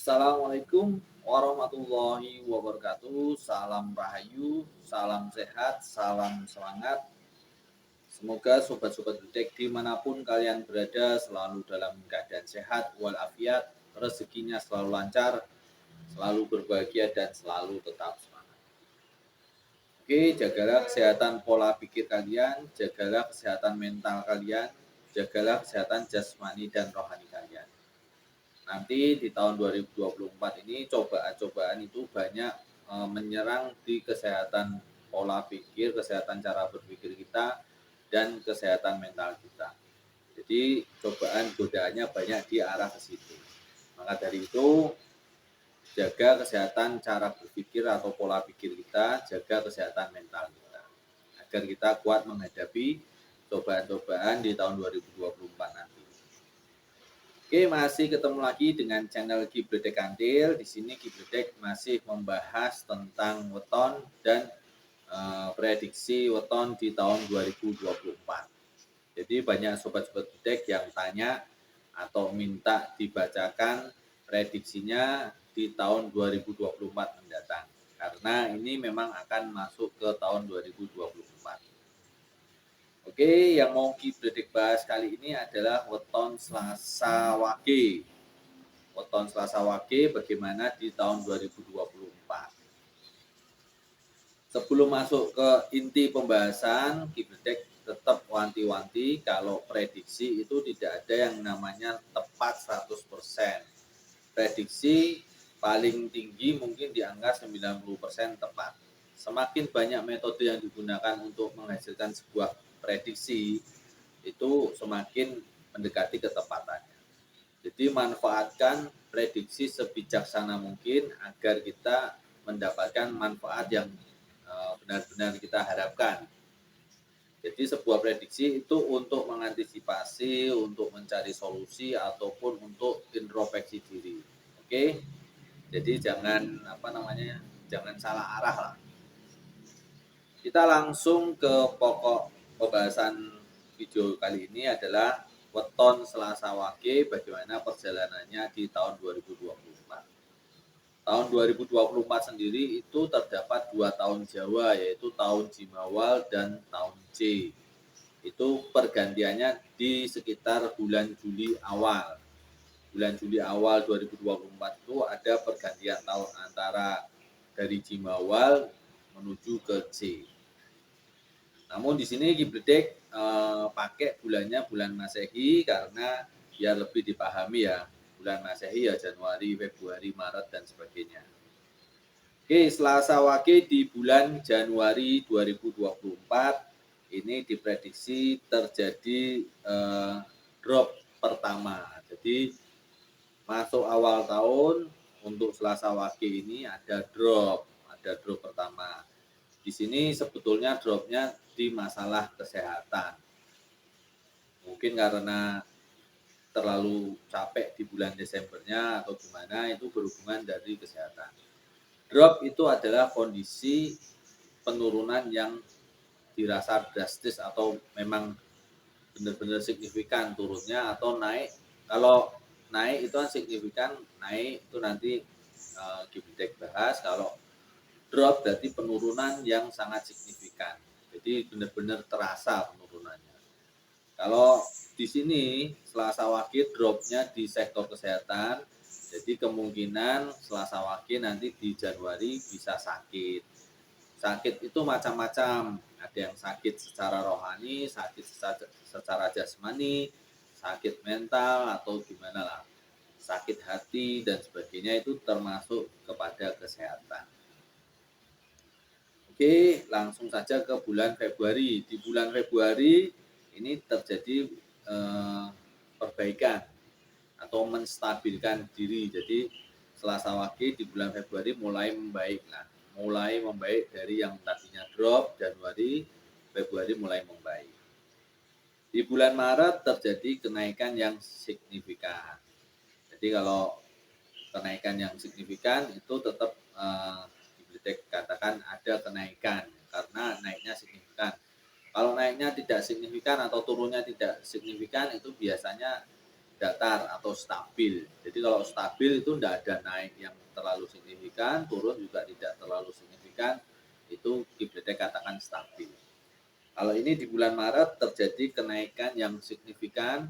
Assalamualaikum warahmatullahi wabarakatuh. Salam rahayu, salam sehat, salam semangat. Semoga sobat-sobat Butek dimanapun kalian berada selalu dalam keadaan sehat walafiat, rezekinya selalu lancar, selalu berbahagia dan selalu tetap semangat. Oke, jagalah kesehatan pola pikir kalian, jagalah kesehatan mental kalian, jagalah kesehatan jasmani dan rohani kalian. Nanti di tahun 2024 ini cobaan-cobaan itu banyak menyerang di kesehatan pola pikir, kesehatan cara berpikir kita, dan kesehatan mental kita. Jadi cobaan godaannya banyak di arah ke situ. Maka dari itu jaga kesehatan cara berpikir atau pola pikir kita, jaga kesehatan mental kita. Agar kita kuat menghadapi cobaan-cobaan di tahun 2024 nanti. Oke, masih ketemu lagi dengan channel Gibledek Kantil. Di sini Gibledek masih membahas tentang weton dan prediksi weton di tahun 2024. Jadi banyak sobat-sobat Gibledek yang tanya atau minta dibacakan prediksinya di tahun 2024 mendatang. Karena ini memang akan masuk ke tahun 2024. Oke, yang mau Gibledek bahas kali ini adalah weton Selasa Wage. Weton Selasa Wage bagaimana di tahun 2024. Sebelum masuk ke inti pembahasan, Gibledek tetap wanti-wanti kalau prediksi itu tidak ada yang namanya tepat 100%. Prediksi paling tinggi mungkin di angka 90% tepat. Semakin banyak metode yang digunakan untuk menghasilkan sebuah prediksi, itu semakin mendekati ketepatannya. Jadi manfaatkan prediksi sebijaksana mungkin agar kita mendapatkan manfaat yang benar-benar kita harapkan. Jadi sebuah prediksi itu untuk mengantisipasi, untuk mencari solusi ataupun untuk introspeksi diri. Oke. Jadi jangan jangan salah arah lah. Kita langsung ke pokok pembahasan video kali ini adalah weton Selasa Wage bagaimana perjalanannya di tahun 2024. Tahun 2024 sendiri itu terdapat 2 tahun Jawa, yaitu tahun Jimawal dan tahun C. Itu pergantiannya di sekitar bulan Juli awal. Bulan Juli awal 2024 itu ada pergantian tahun antara dari Jimawal menuju ke C. Namun di sini Gibledek pakai bulannya bulan Masehi karena biar lebih dipahami ya. Bulan Masehi ya Januari, Februari, Maret dan sebagainya. Oke, Selasa Wage di bulan Januari 2024 ini diprediksi terjadi drop pertama. Jadi masuk awal tahun untuk Selasa Wage ini ada drop pertama. Di sini sebetulnya dropnya di masalah kesehatan. Mungkin karena terlalu capek di bulan Desembernya atau gimana, itu berhubungan dari kesehatan. Drop itu adalah kondisi penurunan yang dirasa drastis atau memang benar-benar signifikan turunnya atau naik. Kalau naik itu kan signifikan, naik itu nanti Gibledek bahas. Kalau drop berarti penurunan yang sangat signifikan. Jadi benar-benar terasa penurunannya. Kalau di sini Selasa Wage dropnya di sektor kesehatan, jadi kemungkinan Selasa Wage nanti di Januari bisa sakit. Sakit itu macam-macam, ada yang sakit secara rohani, sakit secara jasmani, sakit mental atau gimana lah, sakit hati dan sebagainya itu termasuk kepada kesehatan. Oke, langsung saja ke bulan Februari. Di bulan Februari ini terjadi perbaikan atau menstabilkan diri. Jadi Selasa Wage di bulan Februari mulai membaik lah. Mulai membaik dari yang tadinya drop Januari, Februari mulai membaik. Di bulan Maret terjadi kenaikan yang signifikan. Jadi kalau kenaikan yang signifikan itu tetap Gibledek katakan ada kenaikan karena naiknya signifikan. Kalau naiknya tidak signifikan atau turunnya tidak signifikan itu biasanya datar atau stabil. Jadi kalau stabil itu tidak ada naik yang terlalu signifikan, turun juga tidak terlalu signifikan, itu Kibledek katakan stabil. Kalau ini di bulan Maret terjadi kenaikan yang signifikan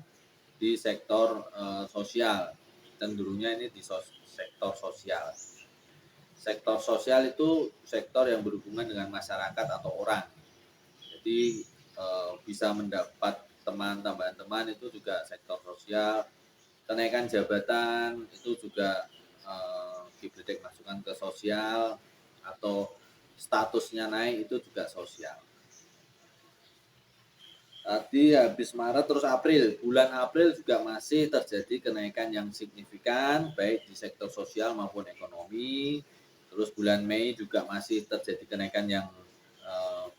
di sektor sosial, cenderungnya ini di sektor sosial. Sektor sosial itu sektor yang berhubungan dengan masyarakat atau orang. Jadi bisa mendapat tambahan teman itu juga sektor sosial. Kenaikan jabatan itu juga Kibledek masukkan ke sosial, atau statusnya naik itu juga sosial. Tadi habis Maret terus April. Bulan April juga masih terjadi kenaikan yang signifikan baik di sektor sosial maupun ekonomi. Terus bulan Mei juga masih terjadi kenaikan yang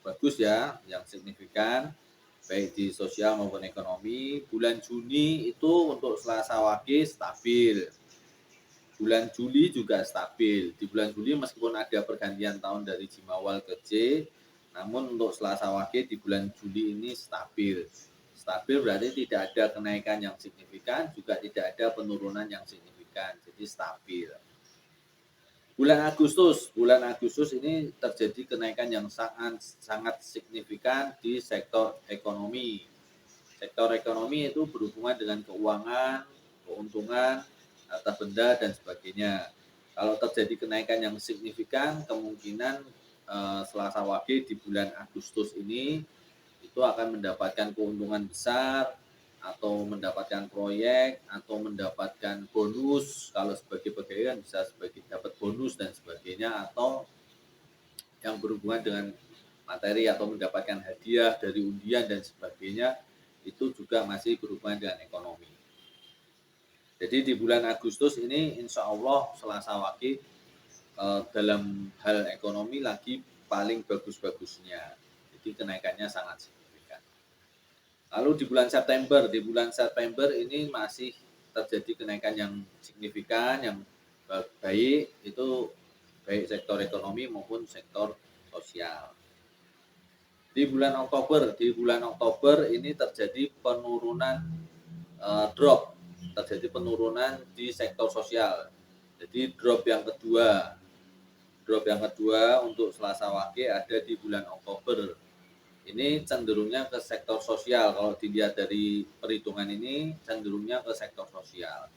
bagus ya, yang signifikan baik di sosial maupun ekonomi. Bulan Juni itu untuk Selasa Wage stabil. Bulan Juli juga stabil. Di bulan Juli meskipun ada pergantian tahun dari Jimawal ke J, namun untuk Selasa Wage di bulan Juli ini stabil. Stabil berarti tidak ada kenaikan yang signifikan, juga tidak ada penurunan yang signifikan. Jadi stabil. Bulan Agustus ini terjadi kenaikan yang sangat signifikan di sektor ekonomi. Sektor ekonomi itu berhubungan dengan keuangan, keuntungan, harta benda dan sebagainya. Kalau terjadi kenaikan yang signifikan, kemungkinan Selasa Wage di bulan Agustus ini itu akan mendapatkan keuntungan besar, atau mendapatkan proyek, atau mendapatkan bonus. Kalau sebagai pegawai bisa sebagai dapat bonus dan sebagainya, atau yang berhubungan dengan materi atau mendapatkan hadiah dari undian dan sebagainya, itu juga masih berhubungan dengan ekonomi. Jadi di bulan Agustus ini insya Allah Selasa Wage dalam hal ekonomi lagi paling bagus-bagusnya. Jadi kenaikannya sangat signifikan. Lalu di bulan September ini masih terjadi kenaikan yang signifikan, yang baik, itu baik sektor ekonomi maupun sektor sosial. Di bulan Oktober ini terjadi penurunan terjadi penurunan di sektor sosial. Jadi drop yang kedua untuk Selasa Wage ada di bulan Oktober. Ini cenderungnya ke sektor sosial. Kalau dilihat dari perhitungan ini cenderungnya ke sektor sosial.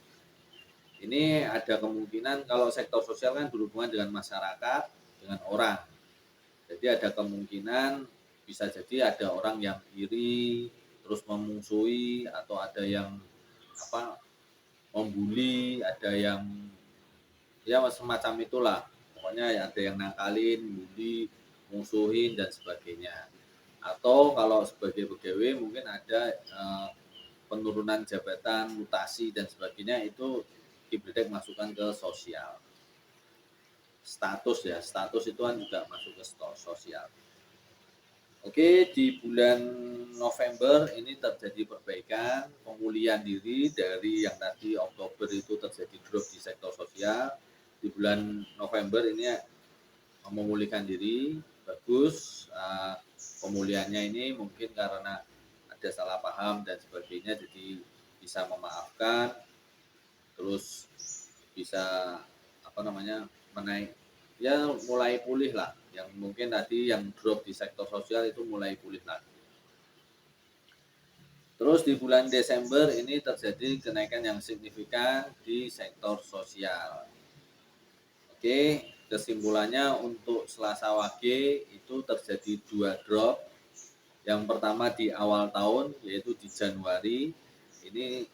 Ini ada kemungkinan kalau sektor sosial kan berhubungan dengan masyarakat, dengan orang. Jadi ada kemungkinan bisa jadi ada orang yang iri, terus memusuhi, atau ada yang membuli, ada yang ya semacam itulah. Pokoknya ada yang nakalin, bully, musuhin dan sebagainya. Atau kalau sebagai pegawai mungkin ada penurunan jabatan, mutasi dan sebagainya, itu Kibledek masukkan ke sosial. Status itu kan juga masuk ke sosial. Oke, di bulan November ini terjadi perbaikan, pemulihan diri dari yang tadi Oktober itu terjadi drop di sektor sosial. Di bulan November ini memulihkan diri, bagus. Pemulihannya ini mungkin karena ada salah paham dan sebagainya, jadi bisa memaafkan, terus bisa menaik, ya mulai pulih lah. Yang mungkin tadi yang drop di sektor sosial itu mulai pulih lagi. Terus di bulan Desember ini terjadi kenaikan yang signifikan di sektor sosial. Oke, kesimpulannya untuk Selasa Wage itu terjadi 2 drop. Yang pertama di awal tahun, yaitu di Januari, ini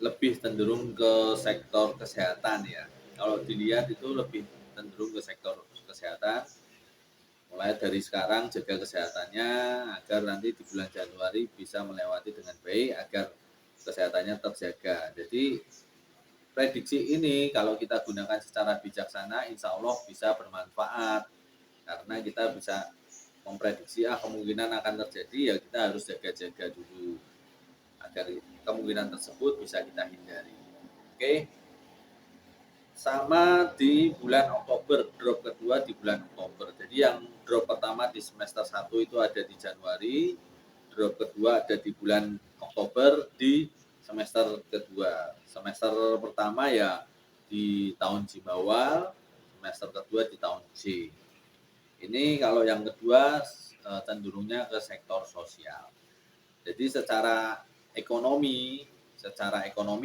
lebih cenderung ke sektor kesehatan ya. Kalau dilihat itu lebih cenderung ke sektor kesehatan. Mulai dari sekarang jaga kesehatannya agar nanti di bulan Januari bisa melewati dengan baik, agar kesehatannya terjaga. Jadi prediksi ini kalau kita gunakan secara bijaksana, insya Allah bisa bermanfaat, karena kita bisa memprediksi kemungkinan akan terjadi, ya kita harus jaga-jaga dulu agar kemungkinan tersebut bisa kita hindari. Oke. Sama di bulan Oktober, drop kedua di bulan Oktober. Jadi yang drop pertama di semester 1 itu ada di Januari, drop kedua ada di bulan Oktober di semester kedua. Semester pertama ya di tahun Jimawal, semester kedua di tahun J. Ini kalau yang kedua cenderungnya ke sektor sosial. Jadi secara ekonomi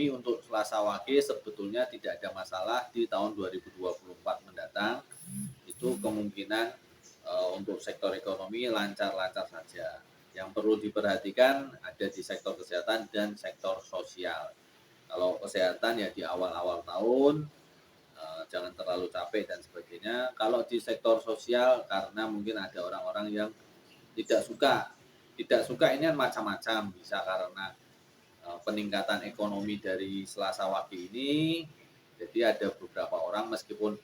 untuk Selasa Wage sebetulnya tidak ada masalah di tahun 2024 mendatang. Itu kemungkinan untuk sektor ekonomi lancar-lancar saja. Yang perlu diperhatikan ada di sektor kesehatan dan sektor sosial. Kalau kesehatan ya di awal-awal tahun jangan terlalu capek dan sebagainya. Kalau di sektor sosial karena mungkin ada orang-orang yang tidak suka ini kan macam-macam, bisa karena peningkatan ekonomi dari Selasa Wage ini. Jadi ada beberapa orang meskipun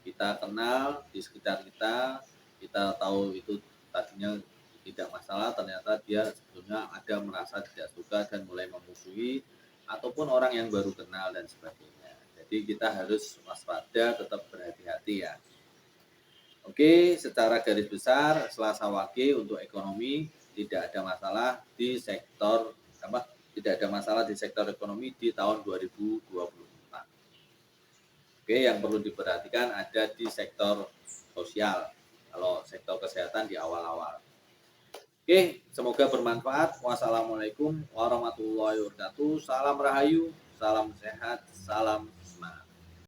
kita kenal di sekitar kita tahu itu tadinya tidak masalah, ternyata dia sebetulnya ada merasa tidak suka dan mulai memusuhi, ataupun orang yang baru kenal dan sebagainya. Jadi kita harus waspada, tetap berhati-hati ya. Oke, secara garis besar Selasa Wage untuk ekonomi tidak ada masalah di sektor tidak ada masalah di sektor ekonomi di tahun 2024. Oke, yang perlu diperhatikan ada di sektor sosial. Kalau sektor kesehatan di awal-awal. Oke, semoga bermanfaat. Wassalamualaikum warahmatullahi wabarakatuh. Salam rahayu, salam sehat, salam